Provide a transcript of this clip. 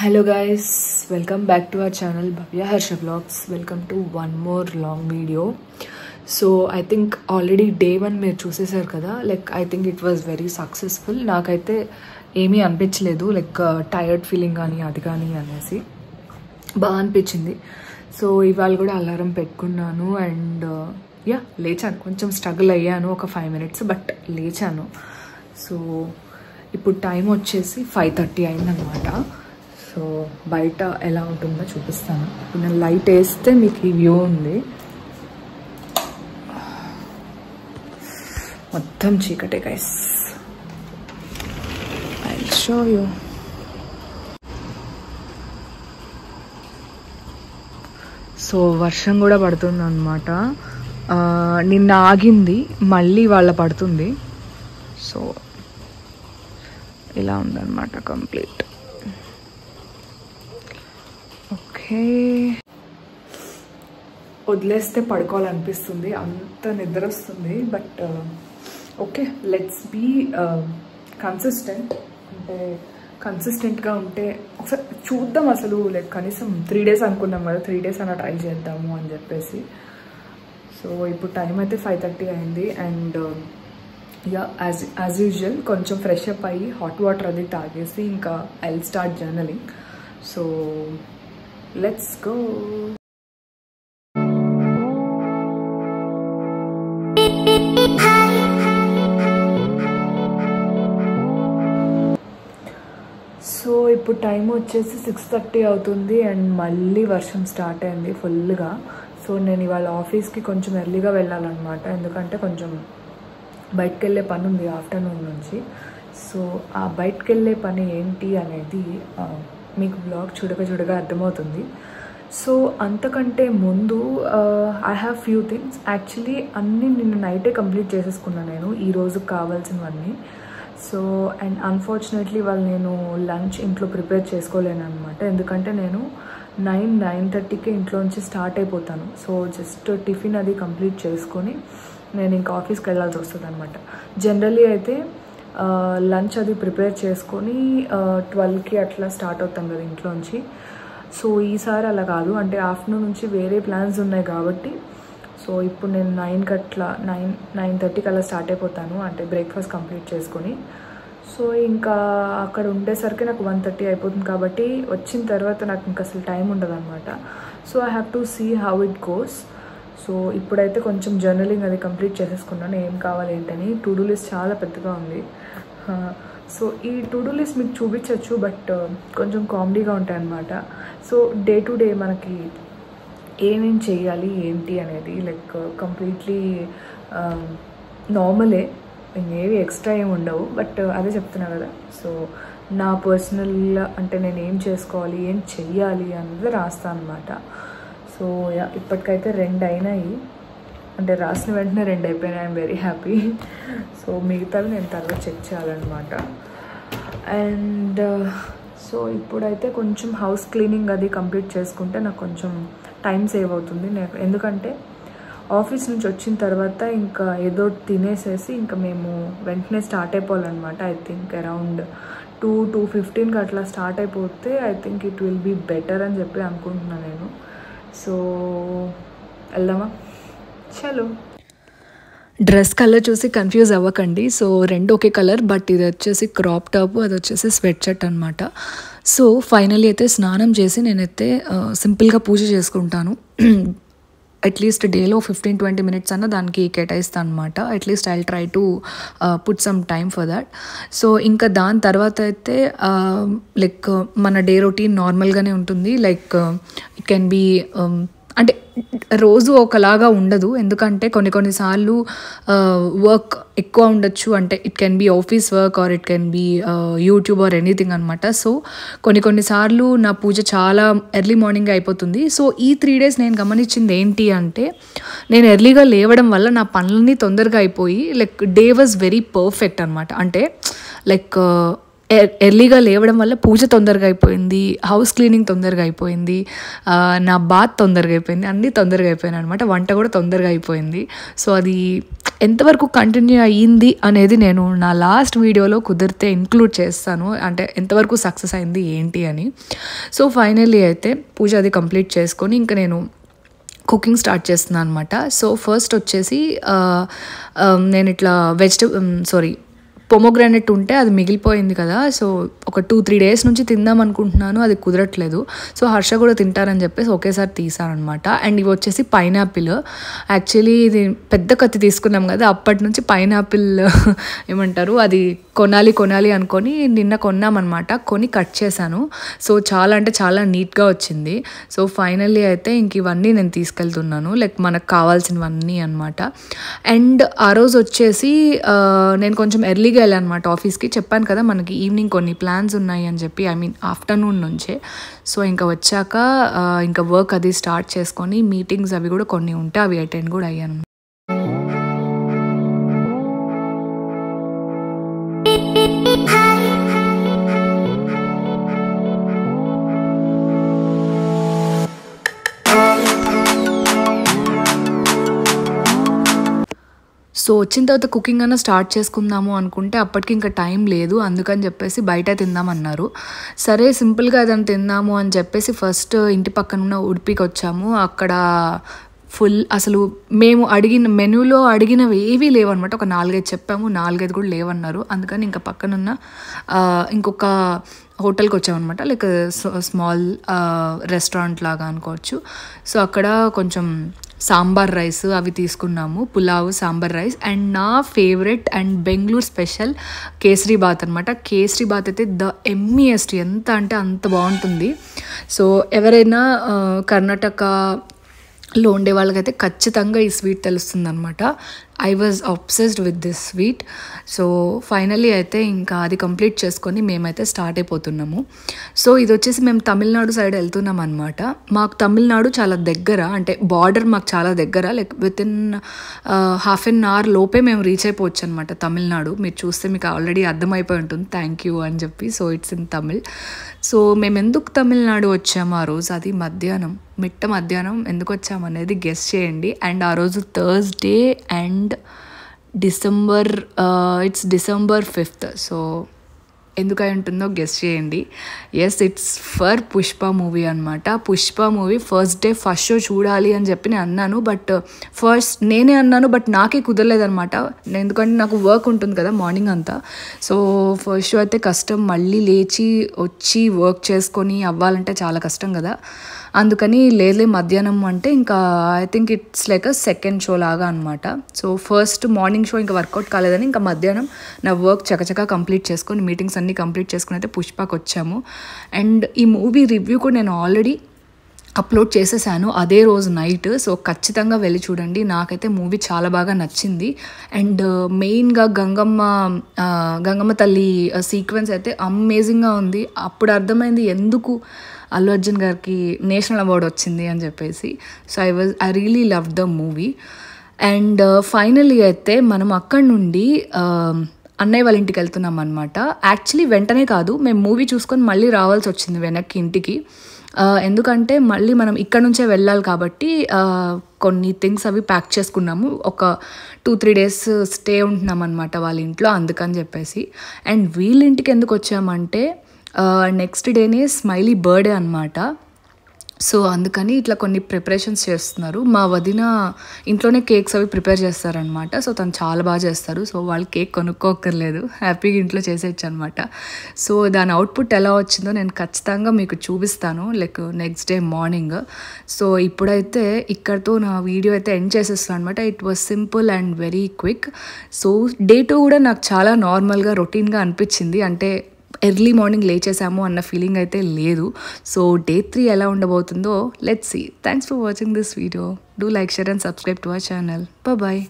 Hello guys, welcome back to our channel Bhavya Harsha Vlogs. Welcome to one more long video. So I think already day 1 మీరు చూసేశారు కదా. Like I think it was very successful. నాకైతే ఏమీ అనిపించలేదు like tired feeling కానీ అది కానీ అనేసి బాగా అనిపించింది. సో ఇవాళ కూడా అలారం పెట్టుకున్నాను అండ్ లేచాను. కొంచెం స్ట్రగుల్ అయ్యాను ఒక 5 minutes బట్ లేచాను. సో ఇప్పుడు టైం వచ్చేసి 5:30 అయిందనమాట. సో బయట ఎలా ఉంటుందో చూపిస్తాను. ఇప్పుడు నేను లైట్ వేస్తే మీకు ఈ వ్యూ ఉంది, మొత్తం చీకటే guys. I'll show you. So వర్షం కూడా పడుతుంది అనమాట. నిన్న ఆగింది, మళ్ళీ వాళ్ళ పడుతుంది. సో ఇలా ఉందన్నమాట కంప్లీట్. ఓకే, వదిలేస్తే పడుకోవాలనిపిస్తుంది, అంత నిద్ర వస్తుంది. But okay, let's be consistent. అంటే కన్సిస్టెంట్గా ఉంటే ఒకసారి చూద్దాం. అసలు లైక్ కనీసం 3 days అనుకున్నాం కదా, 3 days అలా ట్రై చేద్దాము అని చెప్పేసి. సో ఇప్పుడు టైం అయితే 5:30 అయింది అండ్ యాజ్ యూజువల్ కొంచెం ఫ్రెష్ అప్ అయ్యి హాట్ వాటర్ అది తాగేసి ఇంకా I will start journaling. So let's go. So ఇప్పుడు టైం వచ్చేసి 6:30 అవుతుంది అండ్ మళ్ళీ వర్షం స్టార్ట్ అయింది ఫుల్గా. సో నేను ఇవాళ ఆఫీస్కి కొంచెం ఎర్లీగా వెళ్ళాలన్నమాట, ఎందుకంటే కొంచెం బయటకు వెళ్ళే పని ఉంది ఆఫ్టర్నూన్ నుంచి. సో ఆ బయటకు వెళ్ళే పని ఏంటి అనేది మీకు బ్లాగ్ చూడగా అర్థమవుతుంది. సో అంతకంటే ముందు I have few things. Actually అన్నీ నిన్న నైటే కంప్లీట్ చేసేసుకున్నాను నేను, ఈ రోజుకి కావాల్సినవన్నీ. సో అండ్ అన్ఫార్చునేట్లీ వాళ్ళు నేను లంచ్ ఇంట్లో ప్రిపేర్ చేసుకోలేను అనమాట, ఎందుకంటే నేను 9:30కి ఇంట్లోంచి స్టార్ట్ అయిపోతాను. సో జస్ట్ టిఫిన్ అది కంప్లీట్ చేసుకొని నేను ఇంకా ఆఫీస్కి వెళ్ళాల్సి వస్తుంది అనమాట. జనరల్లీ అయితే లంచ్ అది ప్రిపేర్ చేసుకొని 12కి అట్లా స్టార్ట్ అవుతాం కదా ఇంట్లోంచి. సో ఈసారి అలా కాదు, అంటే ఆఫ్టర్నూన్ నుంచి వేరే ప్లాన్స్ ఉన్నాయి కాబట్టి. సో ఇప్పుడు నేను 9:30కి అలా స్టార్ట్ అయిపోతాను, అంటే బ్రేక్ఫాస్ట్ కంప్లీట్ చేసుకొని. సో ఇంకా అక్కడ ఉండేసరికి నాకు 1:30 అయిపోతుంది కాబట్టి వచ్చిన తర్వాత నాకు ఇంకా అసలు టైం ఉండదు అనమాట. So I have to see how it goes. So ఇప్పుడైతే కొంచెం జర్నలింగ్ అది కంప్లీట్ చేసేసుకున్నాను, ఏం కావాలి ఏంటని. టు డూ లిస్ట్ చాలా పెద్దగా ఉంది. సో ఈ టు డూ లిస్ట్ మీకు చూపించవచ్చు, బట్ కొంచెం కామెడీగా ఉంటాయి అన్నమాట. సో డే టు డే మనకి ఏమేం చేయాలి ఏంటి అనేది లైక్ కంప్లీట్లీ నార్మలే, ఏవి ఎక్స్ట్రా ఏమి ఉండవు. బట్ అదే చెప్తున్నా కదా. సో నా పర్సనల్ అంటే నేను ఏం చేసుకోవాలి ఏం చెయ్యాలి అన్నది రాస్తాను అనమాట. సో ఇప్పటికైతే 2 అయినాయి, అంటే రాసిన వెంటనే 2 అయిపోయినాయి. I'm very happy. సో మిగతావి నేను తర్వాత చెక్ చేయాలన్నమాట. అండ్ సో ఇప్పుడైతే కొంచెం హౌస్ క్లీనింగ్ అది కంప్లీట్ చేసుకుంటే నాకు కొంచెం టైం సేవ్ అవుతుంది. ఎందుకంటే ఆఫీస్ నుంచి వచ్చిన తర్వాత ఇంకా ఏదో తినేసేసి ఇంకా మేము వెంటనే స్టార్ట్ అయిపోవాలన్నమాట. ఐ థింక్ అరౌండ్ 2:15కి అట్లా స్టార్ట్ అయిపోతే I think it will be better అని చెప్పి అనుకుంటున్నాను నేను. సో వెళ్దామా? చలో. డ్రెస్ కలర్ చూసి కన్ఫ్యూజ్ అవ్వకండి. సో 2 ఒకే కలర్, బట్ ఇది వచ్చేసి క్రాప్ టాప్, అది వచ్చేసి స్వెట్ షర్ట్ అనమాట. సో ఫైనల్లీ అయితే స్నానం చేసి నేనైతే సింపుల్గా పూజ చేసుకుంటాను. అట్లీస్ట్ డేలో 15-20 minutes అన్న దానికి కేటాయిస్తాను అనమాట. At least I try to put some time for that. So ఇంకా దాని తర్వాత అయితే లైక్ మన డే రొటీన్ నార్మల్గానే ఉంటుంది. లైక్ ఇట్ కెన్ బీ అంటే రోజు ఒకలాగా ఉండదు, ఎందుకంటే కొన్నిసార్లు వర్క్ ఎక్కువ ఉండొచ్చు. అంటే it can be office work or it can be YouTube or anything అనమాట. సో కొన్నిసార్లు నా పూజ చాలా ఎర్లీ మార్నింగ్ అయిపోతుంది. సో ఈ 3 days నేను గమనించింది ఏంటి అంటే, నేను ఎర్లీగా లేవడం వల్ల నా పనులన్నీ తొందరగా అయిపోయి like day was very perfect అనమాట. అంటే లైక్ ఎర్లీగా లేవడం వల్ల పూజ తొందరగా అయిపోయింది, హౌస్ క్లీనింగ్ తొందరగా అయిపోయింది, నా బాత్ తొందరగా అయిపోయింది, అన్నీ తొందరగా అయిపోయినాయి అనమాట. వంట కూడా తొందరగా అయిపోయింది. సో అది ఎంతవరకు కంటిన్యూ అయ్యింది అనేది నేను నా లాస్ట్ వీడియోలో కుదిరితే ఇంక్లూడ్ చేస్తాను, అంటే ఎంతవరకు సక్సెస్ అయింది ఏంటి అని. సో ఫైనల్లీ అయితే పూజ అది కంప్లీట్ చేసుకొని ఇంకా నేను కుకింగ్ స్టార్ట్ చేస్తున్నాను అనమాట. సో ఫస్ట్ వచ్చేసి నేను ఇట్లా పొమోగ్రానైట్ ఉంటే అది మిగిలిపోయింది కదా, సో ఒక 2-3 డేస్ నుంచి తిందాం అనుకుంటున్నాను, అది కుదరట్లేదు. సో హర్ష కూడా తింటారని చెప్పేసి ఒకేసారి తీసానమాట. అండ్ ఇవి వచ్చేసి పైనాపిల్. యాక్చువల్లీ ఇది పెద్ద కత్తి తీసుకున్నాం కదా, అప్పటి నుంచి పైనాపిల్ ఏమంటారు అది కొనాలి అనుకొని నిన్న కొన్నామన్నమాట. కొని కట్ చేశాను. సో చాలా అంటే చాలా నీట్గా వచ్చింది. సో ఫైనల్లీ అయితే ఇంక ఇవన్నీ నేను తీసుకెళ్తున్నాను, లైక్ మనకు కావాల్సినవన్నీ అనమాట. అండ్ ఆ రోజు వచ్చేసి నేను కొంచెం ఎర్లీగా వెళ్ళాను అనమాట ఆఫీస్కి. చెప్పాను కదా మనకి ఈవినింగ్ కొన్ని ప్లాన్స్ ఉన్నాయి అని చెప్పి, ఆఫ్టర్నూన్ నుంచే. సో ఇంకా వచ్చాక ఇంకా వర్క్ అది స్టార్ట్ చేసుకొని మీటింగ్స్ అవి కూడా కొన్ని ఉంటే అవి అటెండ్ కూడా అయ్యాను. సో వచ్చిన తర్వాత కుకింగ్ అన్న స్టార్ట్ చేసుకుందాము అనుకుంటే అప్పటికి ఇంకా టైం లేదు, అందుకని చెప్పేసి బయట తిందామన్నారు. సరే సింపుల్గా ఏదైనా తిందాము అని చెప్పేసి ఫస్ట్ ఇంటి పక్కన ఉన్న ఉడిపికి వచ్చాము. అక్కడ ఫుల్ అసలు మేము మెనూలో అడిగినవి ఏవీ లేవన్నమాట. ఒక 4-5 చెప్పాము, 4-5 కూడా లేవన్నారు. అందుకని ఇంకా పక్కనున్న ఇంకొక హోటల్కి వచ్చామన్నమాట, లైక్ స్మాల్ రెస్టారెంట్ లాగా అనుకోవచ్చు. సో అక్కడ కొంచెం సాంబార్ రైస్ అవి తీసుకున్నాము, పులావ్ సాంబార్ రైస్. అండ్ నా favourite and Bengaluru special kesari bath అనమాట. కేసరి బాత్ అయితే ద ఎమ్మియెస్ట్, ఎంత అంటే అంత బాగుంటుంది. సో ఎవరైనా కర్ణాటకలో ఉండే వాళ్ళకైతే ఖచ్చితంగా ఈ స్వీట్ తెలుస్తుంది అనమాట. I was obsessed with this sweet. So finally అయితే ఇంకా అది కంప్లీట్ చేసుకొని మేమైతే స్టార్ట్ అయిపోతున్నాము. సో ఇది వచ్చేసి మేము తమిళనాడు సైడ్ వెళ్తున్నాం అనమాట. మాకు తమిళనాడు చాలా దగ్గర, అంటే బార్డర్ మాకు చాలా దగ్గర, లైక్ వితిన్ ½ an hour లోపే మేము రీచ్ అయిపోవచ్చు అనమాట తమిళనాడు. మీరు చూస్తే మీకు ఆల్రెడీ అర్థమైపోయి ఉంటుంది థ్యాంక్ యూ అని చెప్పి. So it's in Tamil. So మేము ఎందుకు తమిళనాడు వచ్చాము ఆ రోజు, అది మిట్ట మధ్యాహ్నం ఎందుకు వచ్చామనేది గెస్ చేయండి. అండ్ ఆ రోజు Thursday and it's December 5th. So ఎందుకై ఉంటుందో గెస్ చేయండి. Yes, it's for Pushpa movie అనమాట. పుష్ప మూవీ ఫస్ట్ షో చూడాలి అని చెప్పి నేను అన్నాను, బట్ నేనే అన్నాను బట్ నాకే కుదరలేదనమాట. ఎందుకంటే నాకు వర్క్ ఉంటుంది కదా మార్నింగ్ అంతా. సో ఫస్ట్ షో అయితే కష్టం, మళ్ళీ లేచి వచ్చి వర్క్ చేసుకొని అవ్వాలంటే చాలా కష్టం కదా. అందుకని లేదులే మధ్యాహ్నం అంటే ఇంకా I think it's like second show లాగా అనమాట. సో ఫస్ట్ మార్నింగ్ షో ఇంకా వర్కౌట్ కాలేదని ఇంకా మధ్యాహ్నం నా వర్క్ చకచకా కంప్లీట్ చేసుకొని మీటింగ్స్ అన్నీ కంప్లీట్ చేసుకుని అయితే పుష్పకి వచ్చాము. అండ్ ఈ మూవీ రివ్యూ కూడా నేను ఆల్రెడీ అప్లోడ్ చేసేసాను అదే రోజు నైట్. సో ఖచ్చితంగా వెళ్ళి చూడండి. నాకైతే మూవీ చాలా బాగా నచ్చింది. అండ్ మెయిన్గా గంగమ్మ తల్లి సీక్వెన్స్ అయితే అమేజింగ్గా ఉంది. అప్పుడు అర్థమైంది ఎందుకు అల్లు అర్జున్ గారికి నేషనల్ అవార్డు వచ్చింది అని చెప్పేసి. So I really love the movie. And finally అయితే మనం అక్కడి నుండి అన్నయ్య వాళ్ళ ఇంటికి వెళ్తున్నాం అనమాట. యాక్చువల్లీ వెంటనే కాదు, మేము మూవీ చూసుకొని మళ్ళీ రావాల్సి వచ్చింది వెనక్కి ఇంటికి. ఎందుకంటే మళ్ళీ మనం ఇక్కడ నుంచే వెళ్ళాలి కాబట్టి కొన్ని థింగ్స్ అవి ప్యాక్ చేసుకున్నాము. ఒక 2-3 days స్టే ఉంటున్నాం అనమాట వాళ్ళ ఇంట్లో, అందుకని చెప్పేసి. అండ్ వీళ్ళ ఇంటికి ఎందుకు వచ్చామంటే నెక్స్ట్ డేనే స్మైలీ బర్త్డే అనమాట. సో అందుకని ఇట్లా కొన్ని ప్రిపరేషన్స్ చేస్తున్నారు. మా వదిన ఇంట్లోనే కేక్స్ అవి ప్రిపేర్ చేస్తారనమాట. సో తను చాలా బాగా చేస్తారు. సో వాళ్ళు కేక్ కొనుక్కోక్కర్లేదు, హ్యాపీగా ఇంట్లో చేసేయచ్చు అనమాట. సో దాని అవుట్పుట్ ఎలా వచ్చిందో నేను ఖచ్చితంగా మీకు చూపిస్తాను, like next day morning. So ఇప్పుడైతే ఇక్కడితో నా వీడియో అయితే ఎండ్ చేసేస్తాను అనమాట. It was simple and very quick. So day 2 కూడా నాకు చాలా నార్మల్గా రొటీన్గా అనిపించింది. అంటే ఎర్లీ మార్నింగ్ లేచేసాము అన్న ఫీలింగ్ అయితే లేదు. సో డే 3 ఎలా ఉండబోతుందో let's see. Thanks for watching this video. Do like, share and subscribe to our channel. Bye.